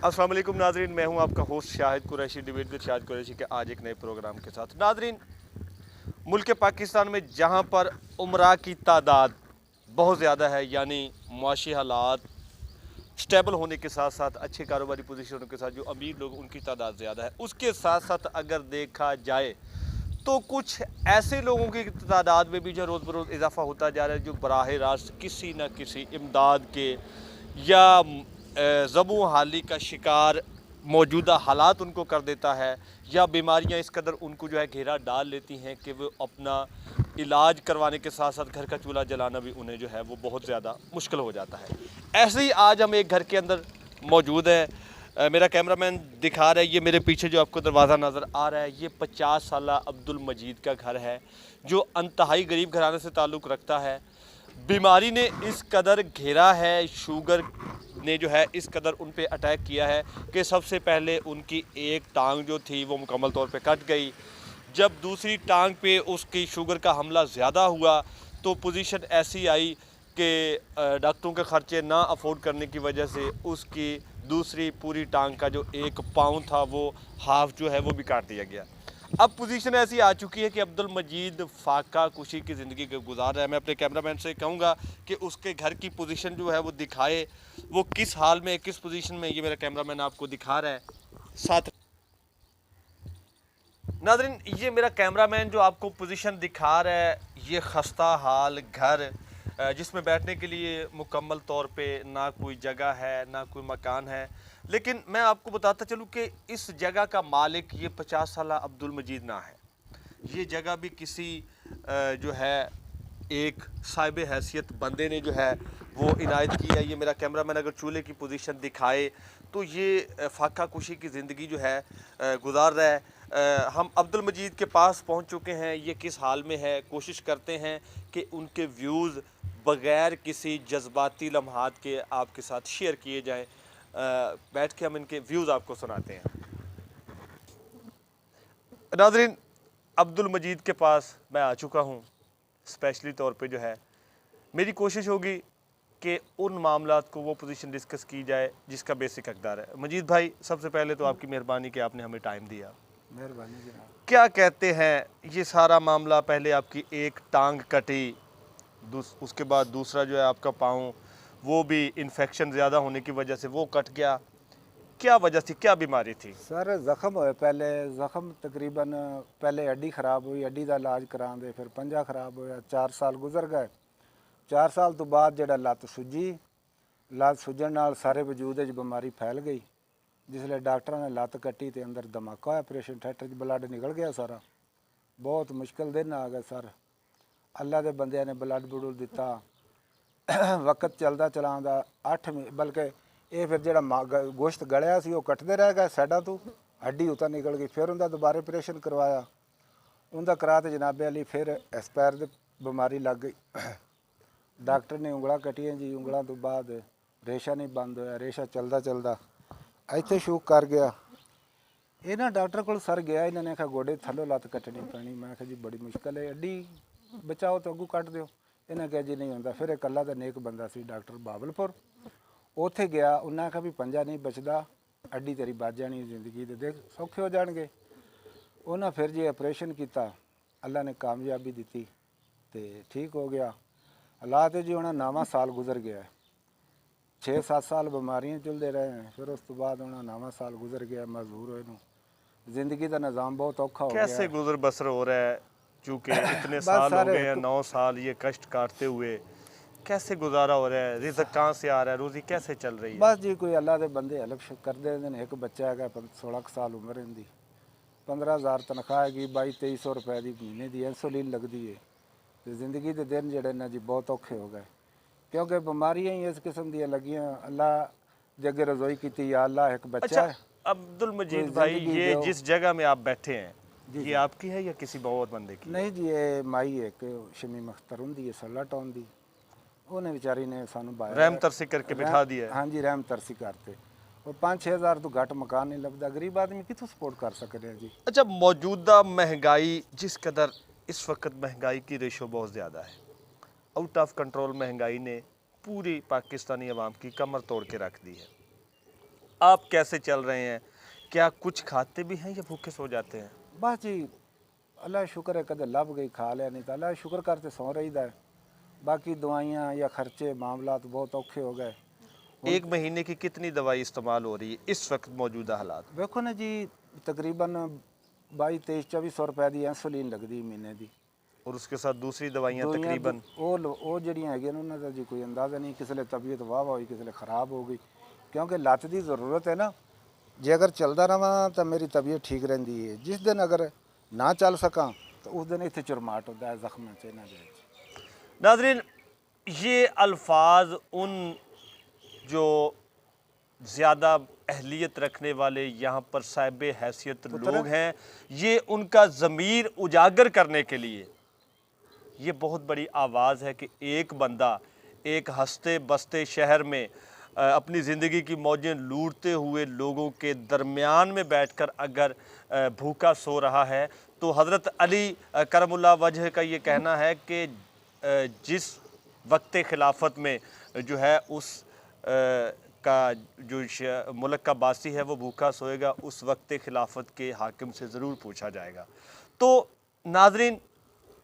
अस्सलाम वालेकुम नाजरीन, मैं हूं आपका host Shahid Qureshi, debate with Shahid Qureshi के आज एक नए प्रोग्राम के साथ। नाजरीन, मुल्क पाकिस्तान में जहां पर उमरा की तादाद बहुत ज़्यादा है, यानी मुआशी हालात स्टेबल होने के साथ साथ अच्छे कारोबारी पोजीशनों के साथ जो अमीर लोग उनकी तादाद ज़्यादा है, उसके साथ साथ अगर देखा जाए तो कुछ ऐसे लोगों की तादाद में भी जो रोज़ बरोज़ इजाफा होता जा रहा है जो बराह रास्त किसी न किसी इमदाद के या ज़बू हाली का शिकार मौजूदा हालात उनको कर देता है, या बीमारियां इस कदर उनको जो है घेरा डाल लेती हैं कि वो अपना इलाज करवाने के साथ साथ घर का चूल्हा जलाना भी उन्हें जो है वो बहुत ज़्यादा मुश्किल हो जाता है। ऐसे ही आज हम एक घर के अंदर मौजूद हैं। मेरा कैमरामैन दिखा रहा है, ये मेरे पीछे जो आपको दरवाज़ा नज़र आ रहा है, ये 50 साला अब्दुल मजीद का घर है जो अंतहाई गरीब घराने से ताल्लुक़ रखता है। बीमारी ने इस कदर घेरा है, शुगर ने जो है इस कदर उन पे अटैक किया है कि सबसे पहले उनकी एक टांग जो थी वो मुकम्मल तौर पे कट गई। जब दूसरी टांग पे उसकी शुगर का हमला ज़्यादा हुआ तो पोजीशन ऐसी आई कि डॉक्टरों के ख़र्चे ना अफोर्ड करने की वजह से उसकी दूसरी पूरी टांग का जो एक पाँव था वो हाफ जो है वो भी काट दिया गया। अब पोजीशन ऐसी आ चुकी है कि अब्दुल मजीद फाका खुशी की ज़िंदगी के गुजार रहा है। मैं अपने कैमरामैन से कहूँगा कि उसके घर की पोजीशन जो है वो दिखाए, वो किस हाल में, किस पोजीशन में, ये मेरा कैमरामैन आपको दिखा रहा है साथ। नाज़रीन, ये मेरा कैमरामैन जो आपको पोजीशन दिखा रहा है, ये खस्ता हाल घर जिसमें बैठने के लिए मुकम्मल तौर पे ना कोई जगह है, ना कोई मकान है। लेकिन मैं आपको बताता चलूँ कि इस जगह का मालिक ये 50 साला अब्दुल मजीद ना है। ये जगह भी किसी जो है एक साहिब हैसियत बंदे ने जो है वो इनायत की है। ये मेरा कैमरामैन अगर चूल्हे की पोजीशन दिखाए तो ये फाका कुशी की ज़िंदगी जो है गुजार रहा है। हम अब्दुल मजीद के पास पहुंच चुके हैं, ये किस हाल में है, कोशिश करते हैं कि उनके व्यूज़ बग़ैर किसी जज्बाती लम्हात के आपके साथ शेयर किए जाएँ। बैठ के हम इनके व्यूज़ आपको सुनाते हैं। नाज़रीन, अब्दुल मजीद के पास मैं आ चुका हूँ स्पेशली तौर पे। जो है मेरी कोशिश होगी कि उन मामलात को वो पोजीशन डिस्कस की जाए जिसका बेसिक हकदार है। मजीद भाई, सबसे पहले तो आपकी मेहरबानी कि आपने हमें टाइम दिया। मेहरबानी जनाब। क्या कहते हैं ये सारा मामला? पहले आपकी एक टांग कटी, उसके बाद दूसरा जो है आपका पाँव, वो भी इन्फेक्शन ज़्यादा होने की वजह से वो कट गया। क्या वजह थी, क्या बीमारी थी? सर जख्म होए, पहले जख्म तकरीबन पहले हड्डी खराब हुई, हड्डी का इलाज करांदे, फिर पंजा खराब होया, 4 साल गुजर गए। 4 साल तो बाद जड़ा लत्त सुजी, लत्त सुजन नाल सारे वजूद च बीमारी फैल गई। जिसले डॉक्टर ने लत्त कट्टी तो अंदर धमाका होया, ऑपरेशन थिएटर च ब्लड निकल गया सारा। बहुत मुश्किल दिन आ गए सर। अल्लाह के बंदियां ने ब्लड बुड दिता। वक्त चलदा चलांदा 8 बल्कि ये फिर जो गोश्त गलिया सी वो कटते रह गए साइडा तो, हड्डी उता निकल गई। फिर उनका दोबारा ऑपरेशन करवाया, उनका करा तो जनाबे अली फिर एक्सपायर की बीमारी लग गई। डॉक्टर ने उंगला कटियां जी, उंगलों तो बाद रेशा नहीं बंद होया, रेशा चलदा चलदा इत्थे शूक कर गया। ये ना डॉक्टर को सर गया, इन्होंने आखा गोडे थल्लों लत्त कट्टनी पैनी। मैं आखा जी बड़ी मुश्किल है, हड्डी बचाओ तो अगू कट दो। इन्हें कहा जी नहीं होंदा। फिर एक अल्लाह का नेक बंदा सी डॉक्टर बावलपुर, उत्थे गया। उन्हें आखा भी पंजा नहीं बचदा, हड्डी तेरी बच जानी, जिंदगी दे देख सौखे हो जाएंगे। उन्हें फिर जी ऑपरेशन किया, अल्लाह ने कामयाबी दी तो ठीक हो गया। हालात जी उन्हें 9वां साल गुजर गया है। 6-7 साल बीमारियां चलते रहे हैं, फिर उस तो बाद उन्हें 9वां साल गुजर गया। मजबूर होए नूं जिंदगी का निज़ाम बहुत औखा हो गया कैसे है। गुजर बसर हो रहा है? चूँकि इतने बस साल हो सारे गए हैं, 9 साल ये कष्ट काटते हुए, कैसे गुजारा हो रहा है? रिज़्क कहाँ से आ रहा है? रोज़ी कैसे चल रही है? बस जी कोई अल्लाह के बंदे हेल्प करते हैं। एक बच्चा है 16 साल उम्र इनकी, 15,000 तनख्वाह हैगी, 2200-2300 रुपए की महीने की इंसुलिन लगती है। तो जिंदगी के दिन जड़े ना जी बहुत औखे हो गए, क्योंकि बीमारियां ही इस किस्म दी लगियां। अल्लाह के अगे रजोई की, या अल्लाह एक बच्चा अच्छा है, अब्दुल कोई मजीद भाई, जिंदगी ये दो। जिस जगह में आप बैठे हैं, जी ये जी आपकी है या किसी और बंदे की है? नहीं जी, ये माई एक शमी मख्तर होंगी है सला टाउन की, उन्हें बेचारी ने सानू रहम बाया। तरसी करके बिठा दिया है। हाँ जी, रहम तरसी करते। और 5-6 हज़ार तो घट मकान नहीं लगता, गरीब आदमी कितों सपोर्ट कर सकते हैं जी। अच्छा, मौजूदा महंगाई जिस कदर इस वक्त महंगाई की रेशो बहुत ज़्यादा है, आउट ऑफ कंट्रोल महंगाई ने पूरी पाकिस्तानी अवाम की कमर तोड़ के रख दी है। आप कैसे चल रहे हैं? क्या कुछ खाते भी हैं या भूखे सो जाते हैं? बस जी अल्लाह शुक्र है, कदे लभ गई खा लिया, नहीं तो अल्लाह शुक्र करते सौ रहीदा है। बाकी दवाइयाँ या खर्चे मामला तो बहुत औखे हो गए। एक महीने की कितनी दवाई इस्तेमाल हो रही है इस वक्त मौजूदा हालात में? देखो ना जी, तकरीबन 22-23-2400 रुपए की इंसुलिन लगती महीने की। और उसके साथ दूसरी दवाइयाँ दुनिया तकरीबन वो जड़ियाँ है उन्होंने तो जी कोई अंदाज़ा नहीं, किसी तबीयत वाह वाह हुई, किसी खराब हो गई। क्योंकि लत्त की ज़रूरत है ना, जे अगर चलता रहा तो मेरी तबीयत ठीक रही है। जिस दिन अगर ना चल सका तो उस दिन इतने चुरमाट होता है, जख्म चेना जाए। नाज़रीन, ये अल्फाज उन जो ज़्यादा अहलियत रखने वाले यहाँ पर साहिब हैसियत लोग हैं, ये उनका ज़मीर उजागर करने के लिए ये बहुत बड़ी आवाज़ है कि एक बंदा एक हंसते बसते शहर में अपनी ज़िंदगी की मौजें लूटते हुए लोगों के दरमियान में बैठकर अगर भूखा सो रहा है, तो हज़रत अली करमुल्लाह वजह का ये कहना है कि जिस वक्त खिलाफत में जो है उस का जो मुल्क का बासी है वो भूखा सोएगा, उस वक्त खिलाफत के हाकिम से ज़रूर पूछा जाएगा। तो नाज़रीन,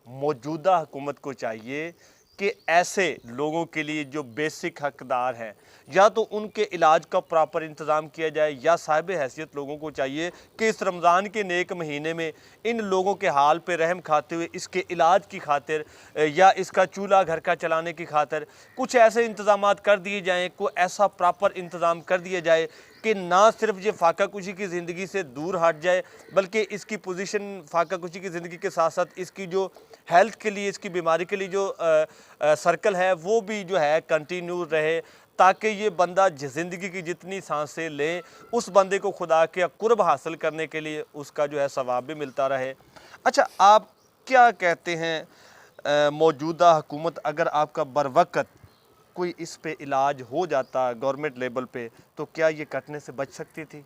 मौजूदा हुकूमत को चाहिए कि ऐसे लोगों के लिए जो बेसिक हकदार हैं, या तो उनके इलाज का प्रॉपर इंतज़ाम किया जाए, या साहिब हैसियत लोगों को चाहिए कि इस रमज़ान के नेक महीने में इन लोगों के हाल पे रहम खाते हुए इसके इलाज की खातिर या इसका चूल्हा घर का चलाने की खातिर कुछ ऐसे इंतज़ामात कर दिए जाएँ, कोई ऐसा प्रॉपर इंतज़ाम कर दिया जाए कि ना सिर्फ ये फाका कुशी की ज़िंदगी से दूर हट जाए, बल्कि इसकी पोजीशन फाका कुशी की ज़िंदगी के साथ साथ इसकी जो हेल्थ के लिए, इसकी बीमारी के लिए जो सर्कल है वो भी जो है कंटिन्यू रहे, ताकि ये बंदा ज़िंदगी की जितनी सांसें ले, उस बंदे को खुदा के कुर्ब हासिल करने के लिए उसका जो है सवाब भी मिलता रहे। अच्छा, आप क्या कहते हैं, मौजूदा हुकूमत अगर आपका बरवक़्त कोई इस पे इलाज हो जाता गवर्नमेंट लेवल पे, तो क्या ये कटने से बच सकती थी?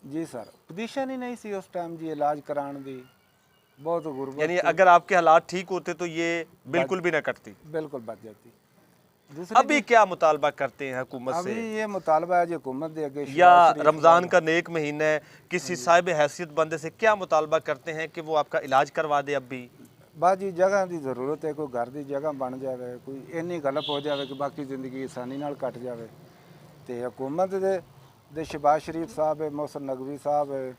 जी सर, पोजीशन ही नहीं सी उस टाइम जी इलाज कराने दी, बहुत गुरबत। यानी अगर आपके हालात ठीक होते तो ये बिल्कुल भी ना कटती? बिल्कुल बच जाती। अभी क्या मुतालबा करते हैं हुकूमत से? अभी ये मुतालबा है जी हुकूमत दे आगे, या रमज़ान का नेक महीना है, किसी साहिब हैसियत बंदे से क्या मुतालबा करते हैं कि वो आपका इलाज करवा दे? अब भी बाजी जगह की ज़रूरत है, कोई घर की जगह बन जाए, कोई इन्नी गलप हो जाए कि बाकी ज़िंदगी आसानी नाल कट जाए। तो हुकूमत दे शहबाज शरीफ साहब है, मोहसिन नकवी साहब है,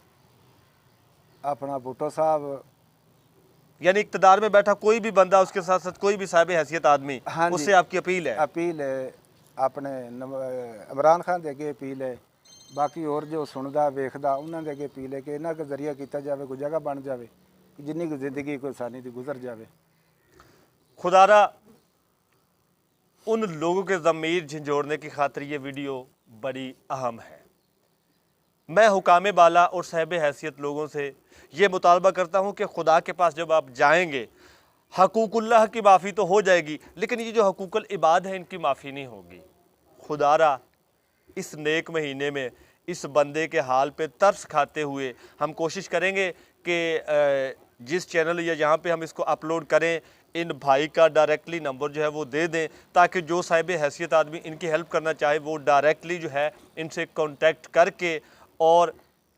अपना भुट्टो साहब, यानी इक़्तिदार में बैठा कोई भी बंदा, उसके साथ साथ कोई भी साहिब हैसियत आदमी, हाँ उससे आपकी अपील है? अपील है अपने इमरान खान दे अगे अपील है, बाकी और जो सुनता वेखदा उन्होंने अगे अपील है कि इन्हों के जरिया किया जाए, कोई जगह बन जाए, जिन्नी की जिंदगी कोई आसानी की गुजर जाए। खुदारा उन लोगों के ज़मीर झंझोड़ने की खातिर ये वीडियो बड़ी अहम है। मैं हुकाम बाला और साहिब हैसियत लोगों से ये मुतालबा करता हूँ कि खुदा के पास जब आप जाएंगे, हकूकुल्लाह की माफ़ी तो हो जाएगी, लेकिन ये जो हकूकुल इबाद है इनकी माफ़ी नहीं होगी। खुदारा इस नेक महीने में इस बंदे के हाल पे तरस खाते हुए हम कोशिश करेंगे कि जिस चैनल या जहाँ पे हम इसको अपलोड करें, इन भाई का डायरेक्टली नंबर जो है वो दे दें, ताकि जो साहिब हैसियत आदमी इनकी हेल्प करना चाहे वो डायरेक्टली जो है इनसे कांटेक्ट करके, और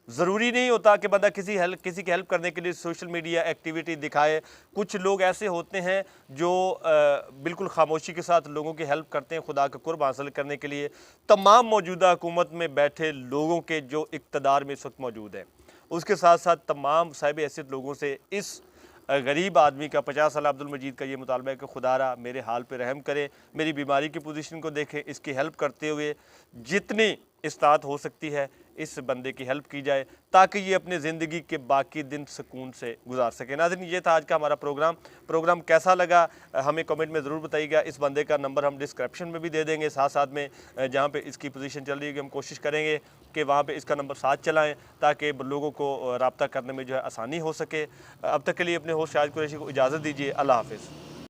ज़रूरी नहीं होता कि बंदा किसी की हेल्प करने के लिए सोशल मीडिया एक्टिविटी दिखाए। कुछ लोग ऐसे होते हैं जो बिल्कुल खामोशी के साथ लोगों की हेल्प करते हैं खुदा का कुर्ब हासिल करने के लिए। तमाम मौजूदा हुकूमत में बैठे लोगों के जो इक़्तिदार में इस वक्त मौजूद है, उसके साथ साथ तमाम साहिब हैसियत लोगों से इस गरीब आदमी का 50 साल अब्दुल मजीद का ये मुतालबा है कि खुदारा मेरे हाल पे रहम करें, मेरी बीमारी की पोजीशन को देखें, इसकी हेल्प करते हुए जितनी इस्तात हो सकती है इस बंदे की हेल्प की जाए, ताकि ये अपने ज़िंदगी के बाकी दिन सुकून से गुजार सके। नाज़रीन, ये था आज का हमारा प्रोग्राम कैसा लगा हमें कमेंट में ज़रूर बताइएगा। इस बंदे का नंबर हम डिस्क्रिप्शन में भी दे देंगे, साथ साथ में जहाँ पे इसकी पोजीशन चल रही है हम कोशिश करेंगे कि वहाँ पे इसका नंबर साथ चलाएं, ताकि लोगों को रब्ता करने में जो है आसानी हो सके। अब तक के लिए अपने होस्ट शाहिद कुरैशी को इजाज़त दीजिए। अल्लाह हाफ़िज़।